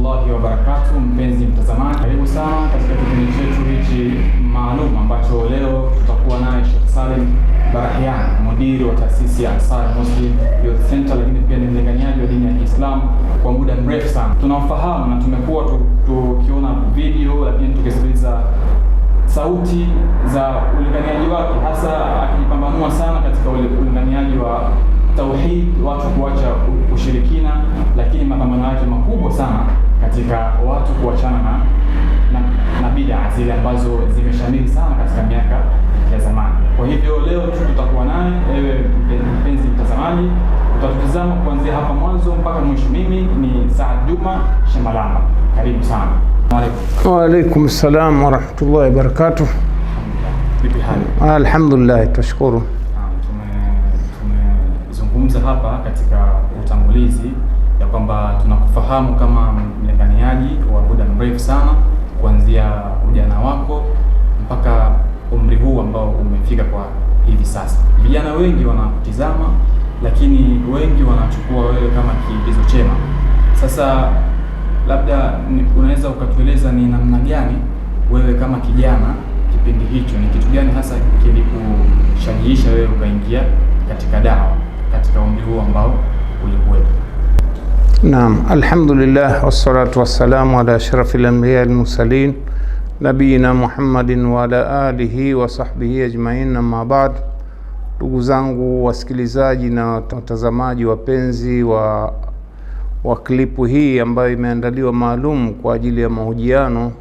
warahmatullahi wabarakatuh. Mpenzi mtazamaji, karibu sana katika kipindi chetu hichi maalum ambacho leo tutakuwa naye Sheikh Salim Barahian, mudiri wa taasisi ya Ansar Muslim Youth Center, lakini pia ni mlinganiaji wa dini ya Kiislamu kwa muda mrefu sana. Tunamfahamu na tumekuwa tukiona video, lakini tukisikiliza sauti za ulinganiaji wake, hasa akijipambanua sana katika ulinganiaji wa tauhid, watu kuacha ushirikina, lakini mapambano yake makubwa sana katika watu kuachana na bid'a zile ambazo zimeshamiri sana katika miaka ya zamani. Kwa hivyo leo tutakuwa naye, ewe mpenzi mtazamaji, tutatazama kuanzia hapa mwanzo mpaka mwisho. Mimi ni Saad Juma Shemalamba, karibu sana. Wa alaikum salam wa rahmatullahi wa barakatuh. Vipi hali? Alhamdulillah, tashukuru. Tumezungumza hapa katika utangulizi ya kwamba tunakufahamu kama mlinganiaji wa muda mrefu sana, kuanzia ujana wako mpaka umri huu ambao umefika kwa hivi sasa. Vijana wengi wanakutizama, lakini wengi wanachukua wewe kama kiigizo chema. Sasa labda unaweza ukatueleza ni namna gani wewe kama kijana, kipindi hicho ni kitu gani hasa kilikushajiisha wewe ukaingia katika dawa katika umri huu ambao ulikuwepo? Naam, alhamdulillah wassalatu wassalamu ala ashrafil anbiya wal mursalin nabiyina Muhammadin wa ala alihi wa sahbihi ajma'in, amma ba'd. Ndugu zangu wasikilizaji na watazamaji wapenzi wa klipu hii ambayo imeandaliwa maalum kwa ajili ya mahojiano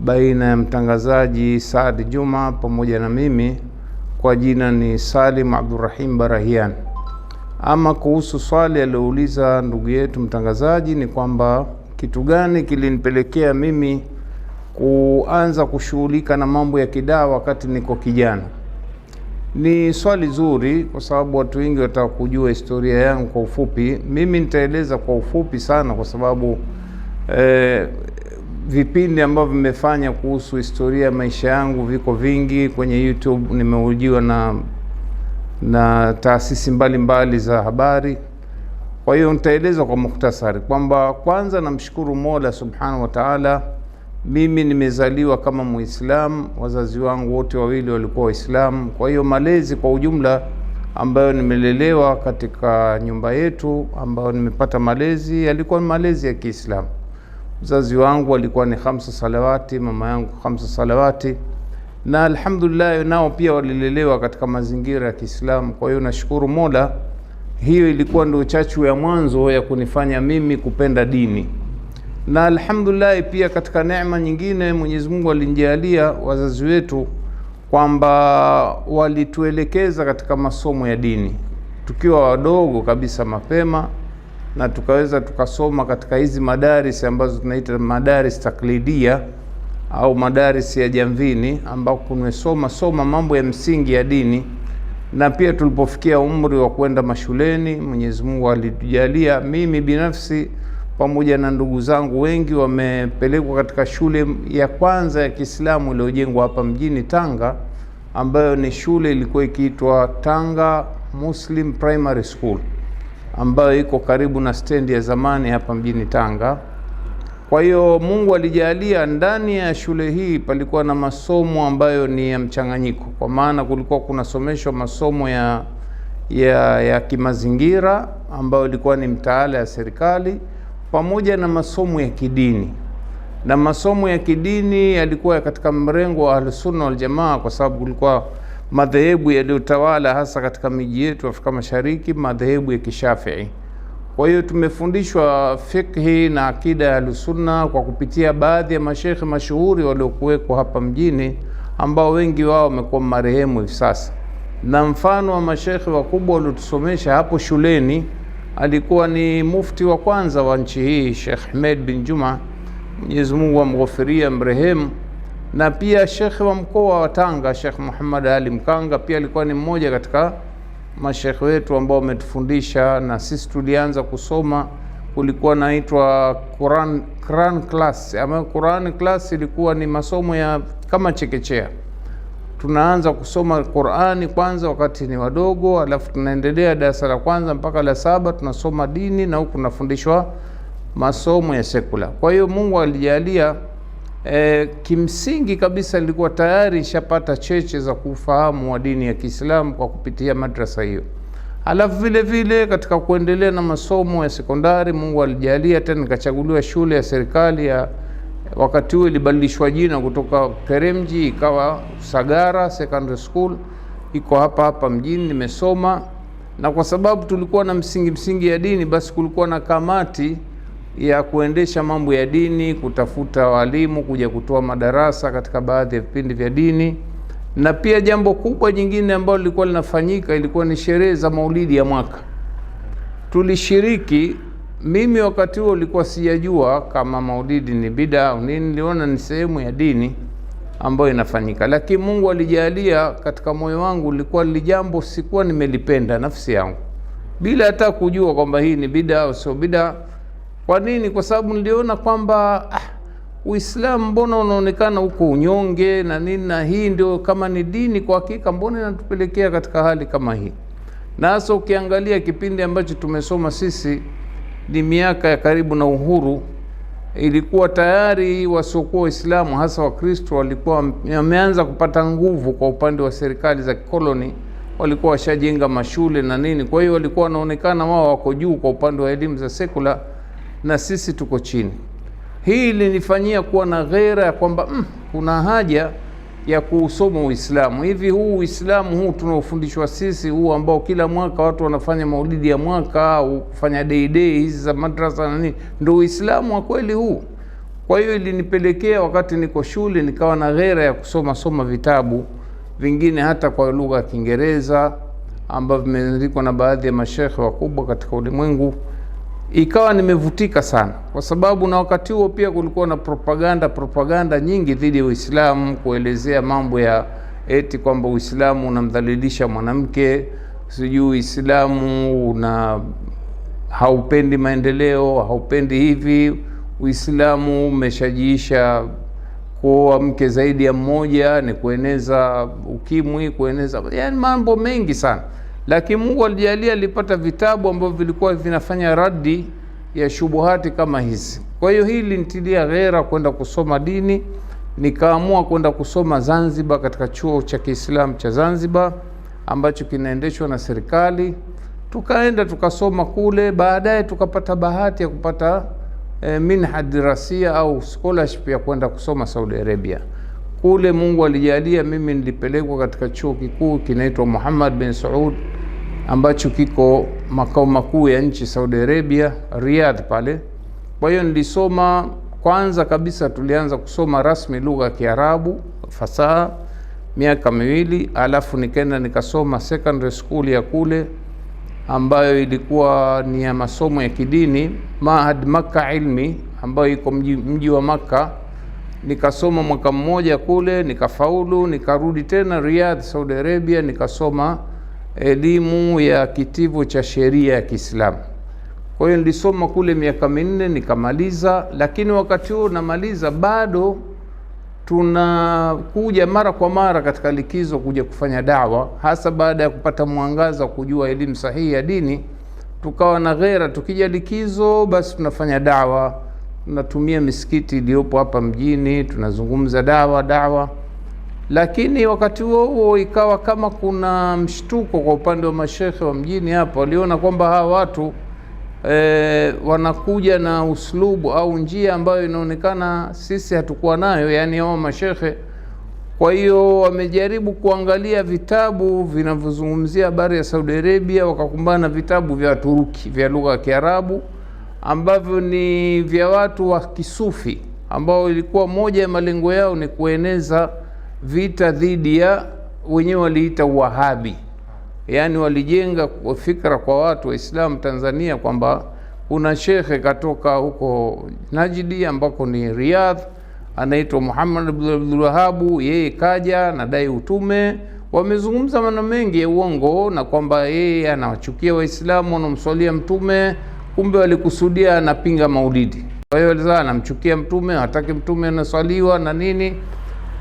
baina ya mtangazaji Saad Juma pamoja na mimi, kwa jina ni Salim Abdurrahim Barahian. Ama kuhusu swali aliouliza ndugu yetu mtangazaji, ni kwamba kitu gani kilinipelekea mimi kuanza kushughulika na mambo ya kidawa wakati niko kijana. Ni swali zuri kwa sababu watu wengi wataka kujua historia yangu kwa ufupi. Mimi nitaeleza kwa ufupi sana kwa sababu vipindi ambavyo vimefanya kuhusu historia ya maisha yangu viko vingi kwenye YouTube. Nimehojiwa na taasisi mbalimbali za habari. Kwa hiyo nitaeleza kwa mukhtasari kwamba kwanza namshukuru Mola Subhanahu wa Ta'ala. Mimi nimezaliwa kama Muislamu, wazazi wangu wote wawili walikuwa Waislamu. Kwa hiyo malezi kwa ujumla ambayo nimelelewa katika nyumba yetu, ambayo nimepata malezi, yalikuwa ni malezi ya Kiislamu. Wazazi wangu walikuwa ni 5 salawati, mama yangu 5 salawati, na alhamdulillah nao pia walilelewa katika mazingira ya Kiislamu. Kwa hiyo nashukuru Mola, hiyo ilikuwa ndio chachu ya mwanzo ya kunifanya mimi kupenda dini. Na alhamdulillah pia katika neema nyingine Mwenyezi Mungu alinijalia wazazi wetu kwamba walituelekeza katika masomo ya dini tukiwa wadogo kabisa mapema, na tukaweza tukasoma katika hizi madaris ambazo tunaita madaris taklidia au madaris ya jamvini, ambako tumesoma mambo ya msingi ya dini. Na pia tulipofikia umri wa kwenda mashuleni, Mwenyezi Mungu alitujalia mimi binafsi pamoja na ndugu zangu wengi wamepelekwa katika shule ya kwanza ya Kiislamu iliyojengwa hapa mjini Tanga, ambayo ni shule ilikuwa ikiitwa Tanga Muslim Primary School, ambayo iko karibu na stendi ya zamani hapa mjini Tanga. Kwa hiyo Mungu alijalia ndani ya shule hii palikuwa na masomo ambayo ni ya mchanganyiko, kwa maana kulikuwa kunasomeshwa masomo ya kimazingira ambayo ilikuwa ni mtaala ya serikali, pamoja na masomo ya kidini. Na masomo ya kidini yalikuwa katika mrengo wa Ahlus-Sunna wal Jamaa, kwa sababu kulikuwa madhehebu yaliyotawala hasa katika miji yetu Afrika Mashariki, madhehebu ya Kishafii. Kwa hiyo tumefundishwa fiqhi na akida ya Ahlus-Sunna kwa kupitia baadhi ya mashekhe mashuhuri waliokuweko hapa mjini, ambao wengi wao wamekuwa marehemu hivi sasa. Na mfano wa mashekhe wakubwa waliotusomesha hapo shuleni alikuwa ni mufti wa kwanza wa nchi hii Sheikh Ahmed bin Juma, Mwenyezi Mungu amghofirie mrehemu, na pia shekhe wa mkoa wa Tanga Sheikh Muhammad Ali Mkanga pia alikuwa ni mmoja katika mashekhe wetu ambao wametufundisha. Na sisi tulianza kusoma, kulikuwa naitwa Quran class, ama Quran class ilikuwa ni masomo ya kama chekechea. Tunaanza kusoma Qur'ani kwanza wakati ni wadogo, alafu tunaendelea darasa la kwanza mpaka la 7 tunasoma dini, na huku tunafundishwa masomo ya sekula. Kwa hiyo Mungu alijalia kimsingi kabisa nilikuwa tayari nishapata cheche za kufahamu wa dini ya Kiislamu kwa kupitia madrasa hiyo. Alafu vile vile katika kuendelea na masomo ya sekondari, Mungu alijalia tena nikachaguliwa shule ya serikali ya wakati huo ilibadilishwa jina kutoka Keremji ikawa Sagara Secondary School, iko hapa mjini. Nimesoma, na kwa sababu tulikuwa na msingi ya dini, basi kulikuwa na kamati ya kuendesha mambo ya dini, kutafuta walimu kuja kutoa madarasa katika baadhi ya vipindi vya dini. Na pia jambo kubwa jingine ambalo lilikuwa linafanyika ilikuwa ni sherehe za maulidi ya mwaka. Tulishiriki. Mimi wakati huo nilikuwa sijajua kama maulidi ni bid'a au nini, niliona ni sehemu ya dini ambayo inafanyika. Lakini Mungu alijalia katika moyo wangu lilikuwa jambo sikuwa nimelipenda nafsi yangu, bila hata kujua kwamba hii ni bid'a au sio bid'a. Kwa nini? Kwa sababu niliona kwamba Uislamu mbona unaonekana huko unyonge na nini, na hii ndio kama ni dini kwa hakika, mbona inatupelekea katika hali kama hii? Na hasa ukiangalia kipindi ambacho tumesoma sisi ni miaka ya karibu na uhuru, ilikuwa tayari wasiokuwa Waislamu hasa Wakristo walikuwa wameanza kupata nguvu kwa upande wa serikali za kikoloni, walikuwa washajenga mashule na nini. Kwa hiyo walikuwa wanaonekana wao wako juu kwa upande wa elimu za sekula na sisi tuko chini. Hii ilinifanyia kuwa na ghera ya kwamba kuna haja ya kuusoma Uislamu. Hivi huu Uislamu huu tunaofundishwa sisi, huu ambao kila mwaka watu wanafanya maulidi ya mwaka au kufanya day hizi za madrasa na nini, ndio Uislamu wa kweli huu? Kwa hiyo ilinipelekea wakati niko shule nikawa na ghera ya kusoma vitabu vingine hata kwa lugha ya Kiingereza ambavyo vimeandikwa na baadhi ya mashekhe wakubwa katika ulimwengu. Ikawa nimevutika sana, kwa sababu na wakati huo pia kulikuwa na propaganda nyingi dhidi ya Uislamu, kuelezea mambo ya eti kwamba Uislamu unamdhalilisha mwanamke, sijui Uislamu haupendi maendeleo, haupendi hivi, Uislamu umeshajiisha kuoa mke zaidi ya mmoja, ni kueneza ukimwi, yani mambo mengi sana. Lakini Mungu alijalia alipata vitabu ambavyo vilikuwa vinafanya radi ya shubuhati kama hizi. Kwa hiyo hili nitilia ghera kwenda kusoma dini. Nikaamua kwenda kusoma Zanzibar katika chuo cha Kiislamu cha Zanzibar ambacho kinaendeshwa na serikali. Tukaenda tukasoma kule, baadaye tukapata bahati ya kupata minha dirasia au scholarship ya kwenda kusoma Saudi Arabia. Kule Mungu alijalia mimi nilipelekwa katika chuo kikuu kinaitwa Muhammad bin Saud ambacho kiko makao makuu ya nchi Saudi Arabia, Riyadh pale. Kwa hiyo nilisoma, kwanza kabisa tulianza kusoma rasmi lugha ya Kiarabu fasaha miaka 2, alafu nikaenda nikasoma secondary school ya kule ambayo ilikuwa ni ya masomo ya kidini, Mahad Makkah Ilmi ambayo iko mji wa Makkah. Nikasoma mwaka mmoja kule, nikafaulu, nikarudi tena Riyadh Saudi Arabia, nikasoma elimu ya kitivo cha sheria ya Kiislamu. Kwa hiyo nilisoma kule miaka 4 nikamaliza. Lakini wakati huo namaliza bado tunakuja mara kwa mara katika likizo kuja kufanya dawa, hasa baada ya kupata mwangaza kujua elimu sahihi ya dini. Tukawa na ghera, tukija likizo basi tunafanya dawa, tunatumia misikiti iliyopo hapa mjini, tunazungumza dawa. Lakini wakati huo ikawa kama kuna mshtuko kwa upande wa mashekhe wa mjini hapa, waliona kwamba hawa watu wanakuja na uslubu au njia ambayo inaonekana sisi hatukuwa nayo, yani hao mashekhe. Kwa hiyo wamejaribu kuangalia vitabu vinavyozungumzia habari ya Saudi Arabia, wakakumbana na vitabu vya Turuki vya lugha ya Kiarabu ambavyo ni vya watu wa kisufi, ambao ilikuwa moja ya malengo yao ni kueneza vita dhidi ya wenyewe waliita Wahabi. Yani walijenga fikra kwa watu wa Islam Tanzania kwamba kuna shekhe katoka huko Najdi ambako ni Riyadh, anaitwa Muhammad Abdul Wahhab, yeye kaja nadai utume. Wamezungumza maneno mengi ya uongo na kwamba yeye anawachukia Waislamu wanaomswalia mtume, kumbe walikusudia anapinga maulidi. Kwa hiyo walizaa anamchukia mtume, hataki mtume anaswaliwa na nini.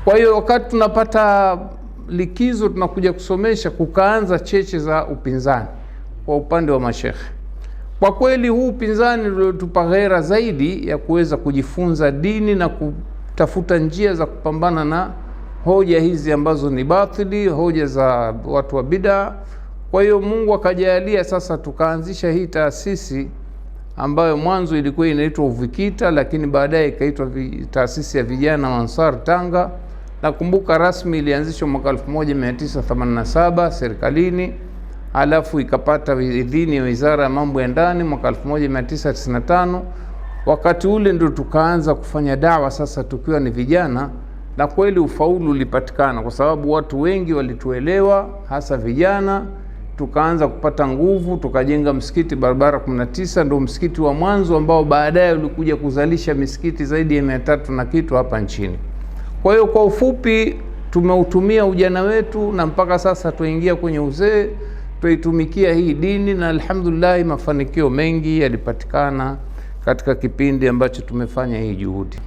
Kwa hiyo wakati tunapata likizo tunakuja kusomesha, kukaanza cheche za upinzani kwa upande wa mashekhe. Kwa kweli huu upinzani uliotupa ghera zaidi ya kuweza kujifunza dini na kutafuta njia za kupambana na hoja hizi ambazo ni batili, hoja za watu wa bid'a. Kwa hiyo Mungu akajalia sasa tukaanzisha hii taasisi ambayo mwanzo ilikuwa inaitwa UVIKITA, lakini baadaye ikaitwa taasisi ya vijana wa Ansar Tanga. Nakumbuka rasmi ilianzishwa mwaka 1987 serikalini, alafu ikapata idhini ya Wizara ya Mambo ya Ndani mwaka 1995. Wakati ule ndio tukaanza kufanya dawa sasa tukiwa ni vijana, na kweli ufaulu ulipatikana kwa sababu watu wengi walituelewa, hasa vijana. Tukaanza kupata nguvu, tukajenga msikiti barabara 19, ndio msikiti wa mwanzo ambao baadaye ulikuja kuzalisha misikiti zaidi ya 300 na kitu hapa nchini. Kwa hiyo kwa ufupi tumeutumia ujana wetu na mpaka sasa tuingia kwenye uzee, tuitumikia hii dini, na alhamdulillah mafanikio mengi yalipatikana katika kipindi ambacho tumefanya hii juhudi.